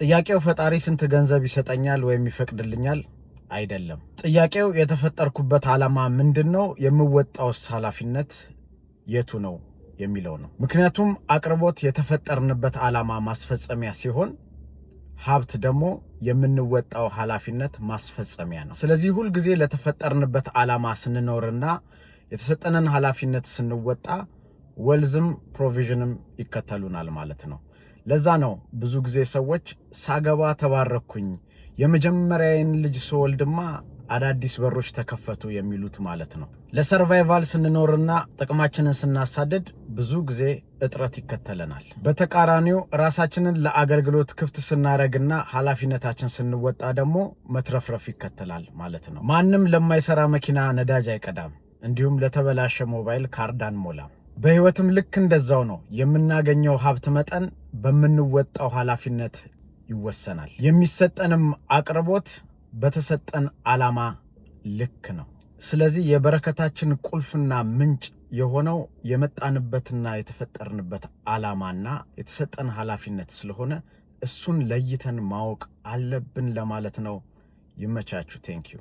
ጥያቄው ፈጣሪ ስንት ገንዘብ ይሰጠኛል ወይም ይፈቅድልኛል አይደለም። ጥያቄው የተፈጠርኩበት ዓላማ ምንድነው፣ የምወጣውስ ኃላፊነት የቱ ነው የሚለው ነው። ምክንያቱም አቅርቦት የተፈጠርንበት ዓላማ ማስፈጸሚያ ሲሆን ሀብት ደግሞ የምንወጣው ኃላፊነት ማስፈጸሚያ ነው። ስለዚህ ሁሉ ጊዜ ለተፈጠርንበት ዓላማ ስንኖርና የተሰጠንን ኃላፊነት ስንወጣ ወልዝም ፕሮቪዥንም ይከተሉናል ማለት ነው። ለዛ ነው ብዙ ጊዜ ሰዎች ሳገባ ተባረኩኝ፣ የመጀመሪያዬን ልጅ ስወልድማ አዳዲስ በሮች ተከፈቱ የሚሉት ማለት ነው። ለሰርቫይቫል ስንኖርና ጥቅማችንን ስናሳደድ ብዙ ጊዜ እጥረት ይከተለናል። በተቃራኒው ራሳችንን ለአገልግሎት ክፍት ስናረግና ኃላፊነታችን ስንወጣ ደግሞ መትረፍረፍ ይከተላል ማለት ነው። ማንም ለማይሰራ መኪና ነዳጅ አይቀዳም፣ እንዲሁም ለተበላሸ ሞባይል ካርድ አንሞላም። በህይወትም ልክ እንደዛው ነው። የምናገኘው ሀብት መጠን በምንወጣው ኃላፊነት ይወሰናል። የሚሰጠንም አቅርቦት በተሰጠን ዓላማ ልክ ነው። ስለዚህ የበረከታችን ቁልፍና ምንጭ የሆነው የመጣንበትና የተፈጠርንበት ዓላማና የተሰጠን ኃላፊነት ስለሆነ እሱን ለይተን ማወቅ አለብን ለማለት ነው። ይመቻችሁ። ቴንኪዩ